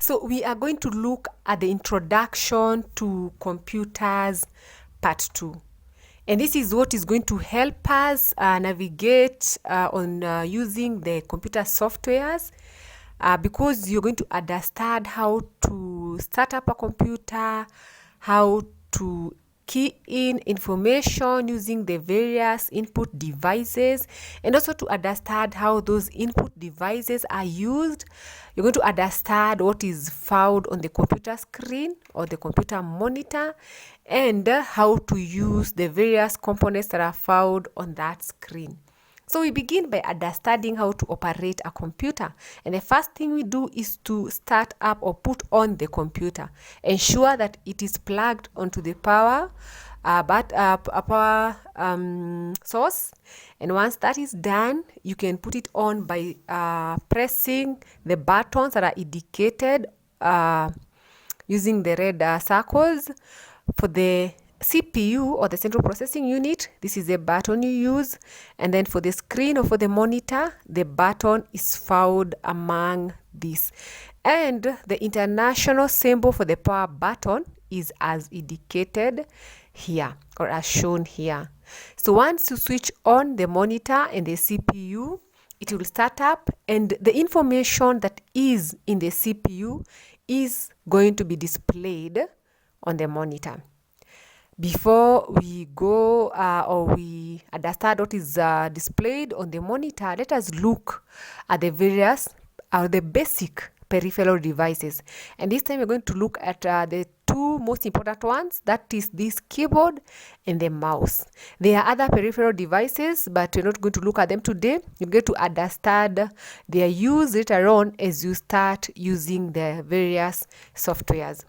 So we are going to look at the introduction to computers part 2. And this is what is going to help us navigate on using the computer softwares because you're going to understand how to start up a computer, how to key in information using the various input devices, and also to understand how those input devices are used. You're going to understand what is found on the computer screen or the computer monitor, and how to use the various components that are found on that screen. So we begin by understanding how to operate a computer. And the first thing we do is to start up or put on the computer. Ensure that it is plugged onto the power source. And once that is done, you can put it on by pressing the buttons that are indicated using the red circles. For the CPU or the central processing unit, this is the button you use, and then for the screen or for the monitor, the button is found among these. And the international symbol for the power button is as indicated here or as shown here. So once you switch on the monitor and the CPU, it will start up, and the information that is in the CPU is going to be displayed on the monitor. Before we go or we understand what is displayed on the monitor, let us look at the various the basic peripheral devices. And this time we're going to look at the two most important ones, that is this keyboard and the mouse. There are other peripheral devices, but we're not going to look at them today. You get to understand their use later on as you start using the various softwares.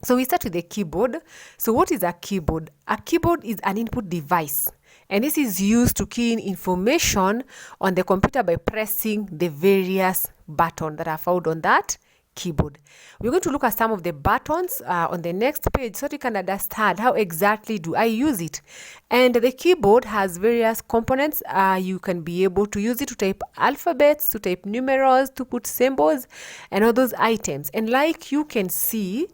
So we start with the keyboard. So what is a keyboard? A keyboard is an input device, and this is used to key in information on the computer by pressing the various buttons that are found on that keyboard. We're going to look at some of the buttons on the next page so that you can understand how exactly do I use it. And the keyboard has various components. You can be able to use it to type alphabets, to type numerals, to put symbols, and all those items. And like you can see,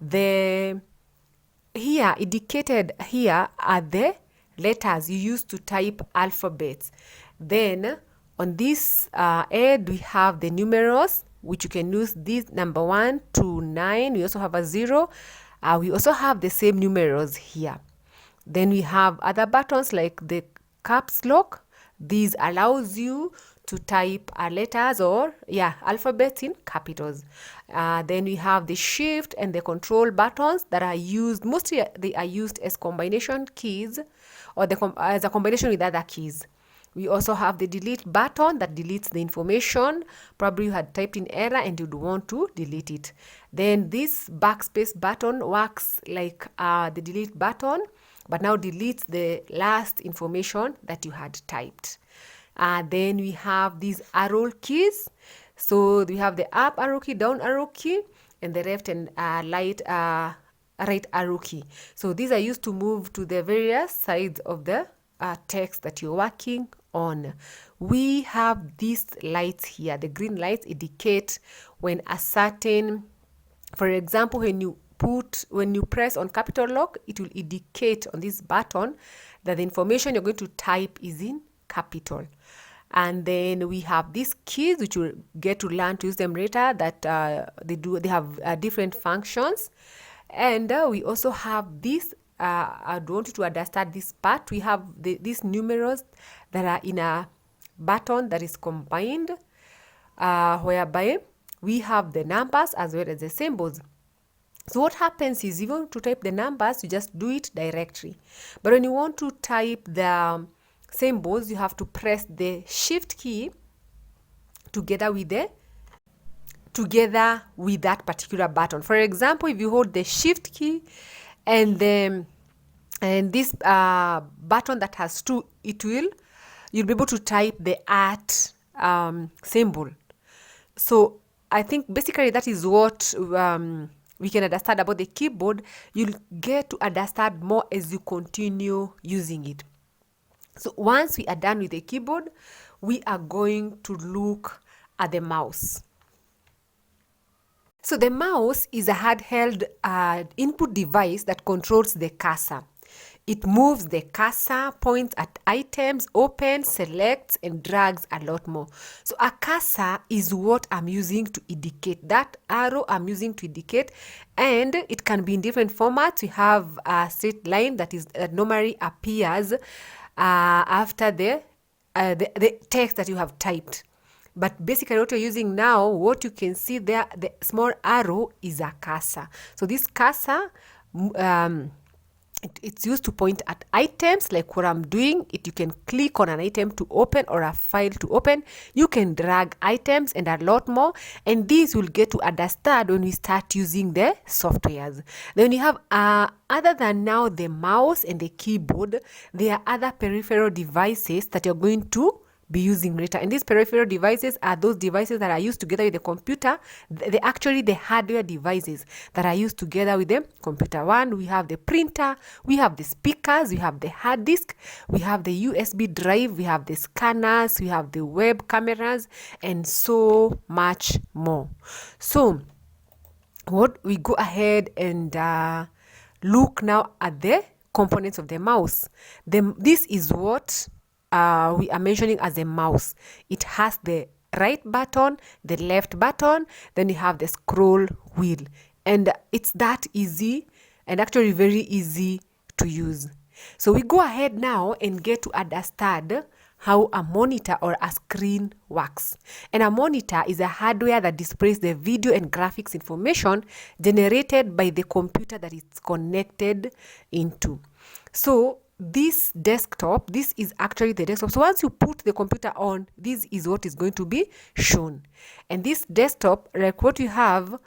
here indicated here are the letters you use to type alphabets. Then on this end we have the numerals, which you can use this number 1 to 9. We also have a 0. We also have the same numerals here. Then we have other buttons like the caps lock. This allows you to type letters or alphabets in capitals. Then we have the shift and the control buttons that are used, mostly they are used as combination keys or as a combination with other keys. We also have the delete button that deletes the information. Probably you had typed in error and you'd want to delete it. Then this backspace button works like the delete button, but now deletes the last information that you had typed. Then we have these arrow keys. So we have the up arrow key, down arrow key, and the left and right arrow key. So these are used to move to the various sides of the text that you're working on. We have these lights here. The green lights indicate when a certain, for example, when you press on capital lock, it will indicate on this button that the information you're going to type is in capital. And then we have these keys, which you'll get to learn to use them later, that they have different functions. And we also have this, I want you to understand this part. We have these numerals that are in a button that is combined, whereby we have the numbers as well as the symbols. So what happens is, if you want to type the numbers, you just do it directly. But when you want to type the symbols, you have to press the shift key together with that particular button. For example, if you hold the shift key and this button that has 2, you'll be able to type the at symbol. So I think basically that is what we can understand about the keyboard. You'll get to understand more as you continue using it. So once we are done with the keyboard, we are going to look at the mouse. So the mouse is a handheld input device that controls the cursor. It moves the cursor, points at items, opens, selects, and drags a lot more. So a cursor is what I'm using to indicate. That arrow I'm using to indicate, and it can be in different formats. We have a straight line that normally appears after the text that you have typed. But basically what you're using now, what you can see there, the small arrow is a cursor. So this cursor, it's used to point at items like what I'm doing. You can click on an item to open or a file to open. You can drag items and a lot more. And this will get to understand when we start using the softwares. Then you have, other than now the mouse and the keyboard, there are other peripheral devices that you're going to be using later. And these peripheral devices are those devices that are used together with the computer. They're actually the hardware devices that are used together with the computer. One, we have the printer, we have the speakers, we have the hard disk, we have the USB drive, we have the scanners, we have the web cameras, and so much more. So what we go ahead and look now at the components of the mouse. This is what we are mentioning as a mouse. It has the right button, the left button, then you have the scroll wheel, and it's that easy and actually very easy to use. So we go ahead now and get to understand how a monitor or a screen works. And a monitor is a hardware that displays the video and graphics information generated by the computer that it's connected into. So this desktop, this is actually the desktop. So once you put the computer on, this is what is going to be shown. And this desktop, like what you have,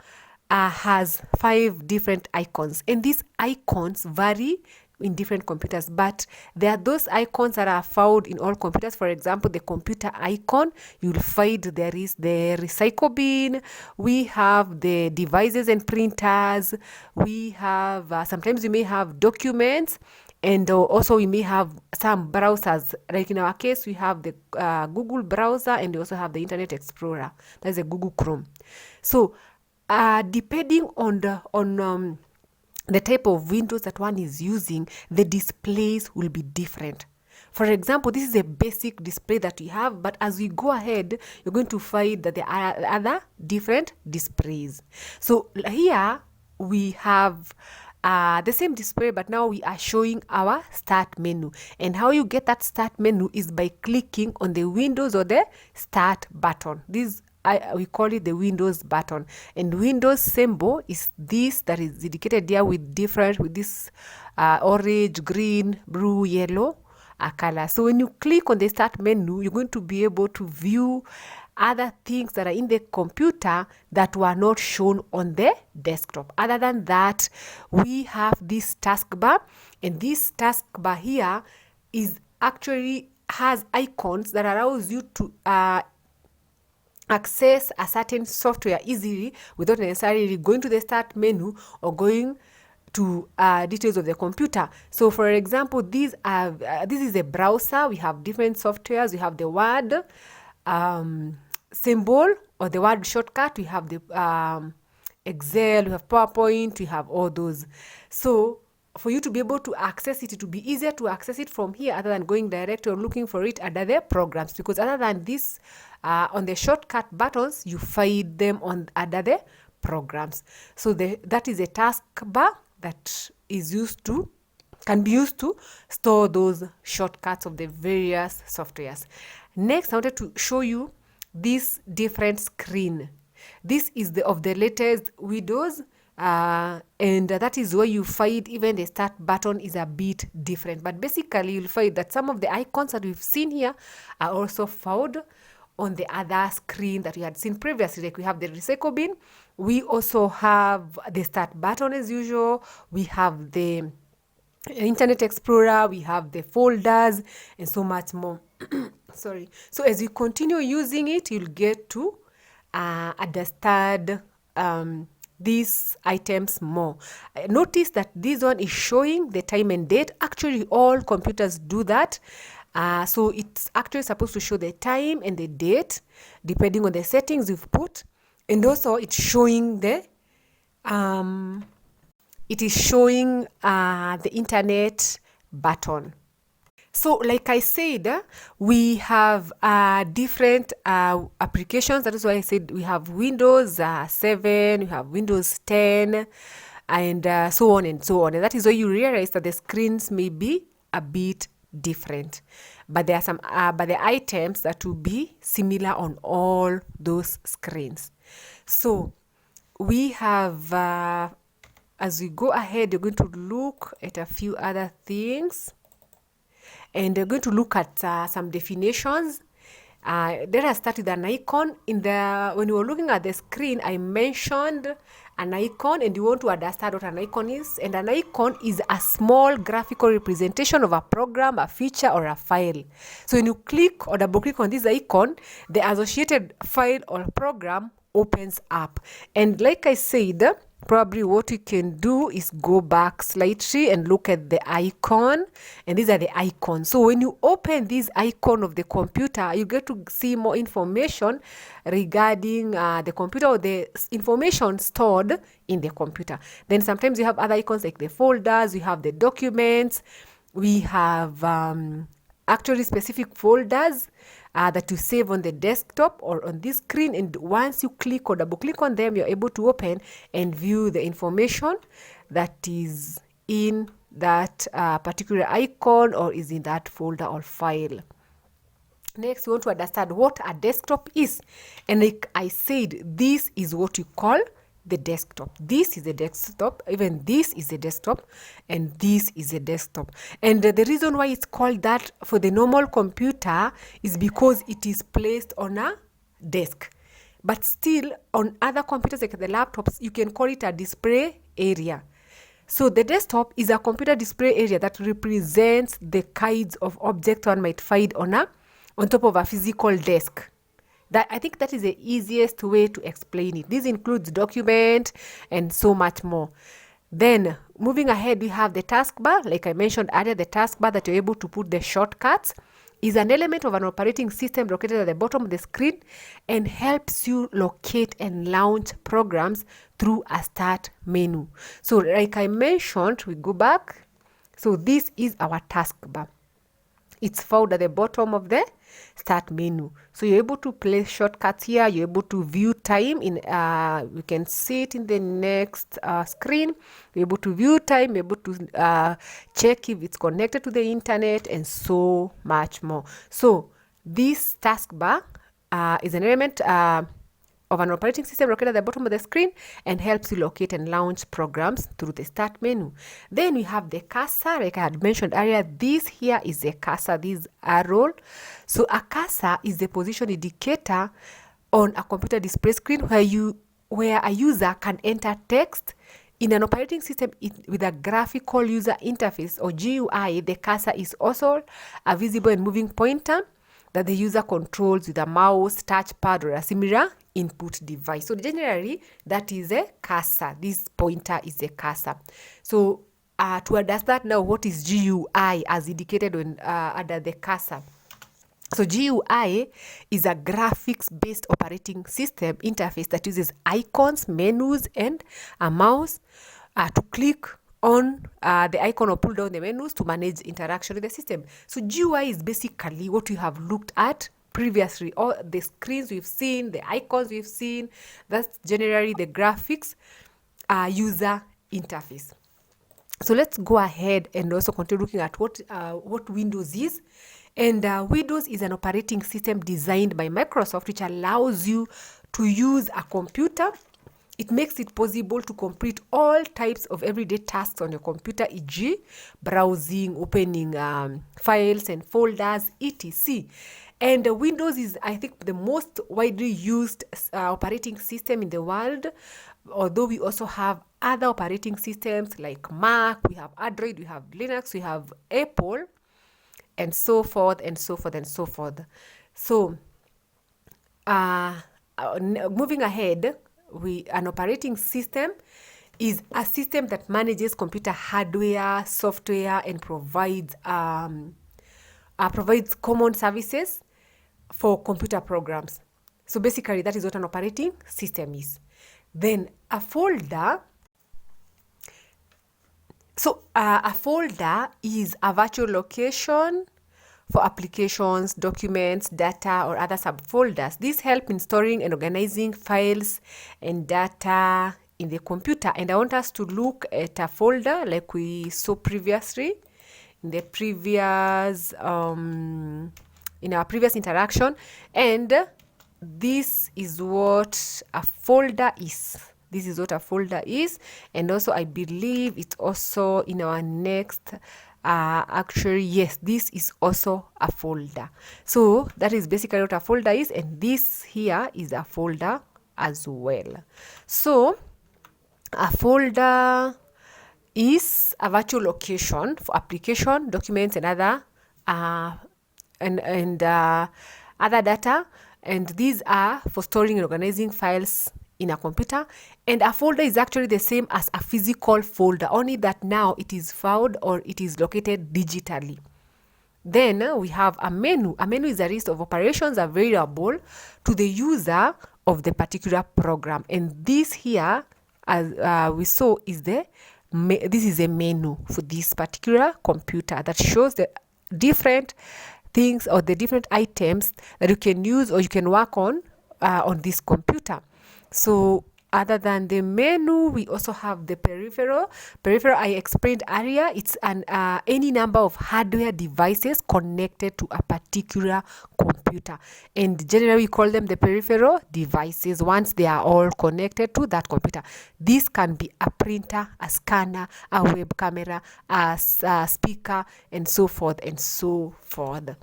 has 5 different icons. And these icons vary in different computers, but there are those icons that are found in all computers. For example, the computer icon, you'll find there is the recycle bin, we have the devices and printers, we have sometimes you may have documents, and also we may have some browsers. Like in our case, we have the Google browser, and we also have the Internet Explorer. That's a Google Chrome. So depending on the type of Windows that one is using, the displays will be different. For example, this is a basic display that we have, but as we go ahead, you're going to find that there are other different displays. So here we have the same display, but now we are showing our start menu. And how you get that start menu is by clicking on the Windows or the start button. We call it the Windows button, and Windows symbol is this that is indicated here with this orange, green, blue, yellow color. So when you click on the start menu, you're going to be able to view other things that are in the computer that were not shown on the desktop. Other than that, we have this taskbar, and this taskbar here is actually has icons that allows you to access a certain software easily without necessarily going to the start menu or going to details of the computer. So for example, this is a browser. We have different softwares. We have the Word symbol or the Word shortcut. We have the Excel, we have PowerPoint, we have all those. So for you to be able to access it, it will be easier to access it from here other than going direct or looking for it under the programs, because other than this, on the shortcut buttons, you find them under the programs. So that is a taskbar that can be used to store those shortcuts of the various softwares. Next, I wanted to show you this different screen. This is of the latest Windows, and that is where you find even the start button is a bit different. But basically, you'll find that some of the icons that we've seen here are also found on the other screen that we had seen previously. Like we have the recycle bin. We also have the start button as usual. We have the Internet Explorer. We have the folders and so much more. Sorry. So as you continue using it, you'll get to understand these items more. Notice that this one is showing the time and date. Actually, all computers do that. So it's actually supposed to show the time and the date depending on the settings you've put. And also it's showing the it is showing the internet button. So like I said, we have different applications. That is why I said we have Windows 7, we have Windows 10, and so on and so on. And that is why you realize that the screens may be a bit different. But there are some but the items that will be similar on all those screens. So we have, as we go ahead, you're going to look at a few other things. And we're going to look at some definitions. Let us start with an icon. When you were looking at the screen, I mentioned an icon, and you want to understand what an icon is. And an icon is a small graphical representation of a program, a feature, or a file. So when you click or double click on this icon, the associated file or program opens up. And like I said, probably what you can do is go back slightly and look at the icon, and these are the icons. So when you open this icon of the computer, you get to see more information regarding the computer or the information stored in the computer. Then sometimes you have other icons like the folders, you have the documents, we have actually specific folders that you save on the desktop or on this screen, and once you click or double click on them, you're able to open and view the information that is in that particular icon or is in that folder or file. Next, we want to understand what a desktop is. And like I said, this is what you call the desktop. This is the desktop, even this is the desktop, and this is the desktop. And the reason why it's called that for the normal computer is because it is placed on a desk. But still, on other computers like the laptops, you can call it a display area. So the desktop is a computer display area that represents the kinds of objects one might find on top of a physical desk. I think that is the easiest way to explain it. This includes document and so much more. Then moving ahead, we have the taskbar. Like I mentioned earlier, the taskbar that you're able to put the shortcuts is an element of an operating system located at the bottom of the screen and helps you locate and launch programs through a start menu. So like I mentioned, we go back. So this is our taskbar. It's found at the bottom of the start menu. So you're able to place shortcuts here. You're able to view time in you can see it in the next screen. You're able to view time, you're able to check if it's connected to the internet, and so much more. So this taskbar is an element of an operating system located at the bottom of the screen and helps you locate and launch programs through the start menu. Then we have the cursor. Like I had mentioned earlier, this here is the cursor, this arrow. So a cursor is the position indicator on a computer display screen where a user can enter text. In an operating system with a graphical user interface or GUI, the cursor is also a visible and moving pointer that the user controls with a mouse, touchpad, or a similar input device. So generally, that is a cursor. This pointer is a cursor. So to understand now what is GUI as indicated under the cursor. So GUI is a graphics-based operating system interface that uses icons, menus, and a mouse to click on the icon or pull down the menus to manage interaction with the system. So GUI is basically what we have looked at previously. All the screens we've seen, the icons we've seen, that's generally the graphics user interface. So let's go ahead and also continue looking at what Windows is. And Windows is an operating system designed by Microsoft which allows you to use a computer. It makes it possible to complete all types of everyday tasks on your computer, e.g. browsing, opening files and folders, etc. And Windows is, I think, the most widely used operating system in the world, although we also have other operating systems like Mac, we have Android, we have Linux, we have Apple, and so forth and so forth and so forth. So moving ahead, an operating system is a system that manages computer hardware, software, and provides common services for computer programs. So basically, that is what an operating system is. Then a folder So a folder is a virtual location for applications, documents, data, or other subfolders. These help in storing and organizing files and data in the computer. And I want us to look at a folder like we saw previously in the previous in our previous interaction. And this is what a folder is. This is what a folder is. And also I believe it's also in our next actually, yes, this is also a folder. So that is basically what a folder is, and this here is a folder as well. So a folder is a virtual location for application, documents, and other other data, and these are for storing and organizing files in a computer. And a folder is actually the same as a physical folder, only that now it is found or it is located digitally. Then we have a menu. A menu is a list of operations available to the user of the particular program. And this here, as we saw, is this is a menu for this particular computer that shows the different things or the different items that you can use or you can work on this computer. So other than the menu, we also have the peripheral. Peripheral, I explained earlier, it's any number of hardware devices connected to a particular computer. And generally, we call them the peripheral devices once they are all connected to that computer. This can be a printer, a scanner, a web camera, a speaker, and so forth and so forth.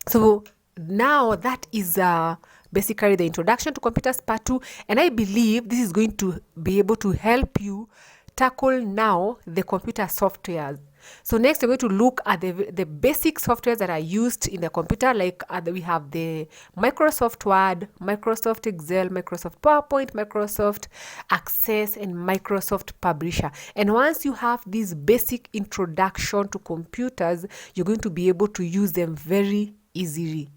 So now that is basically the introduction to computers part 2, and I believe this is going to be able to help you tackle now the computer softwares. So next we're going to look at the basic softwares that are used in the computer, like we have the Microsoft Word, Microsoft Excel, Microsoft PowerPoint, Microsoft Access, and Microsoft Publisher. And once you have this basic introduction to computers, you're going to be able to use them very easily.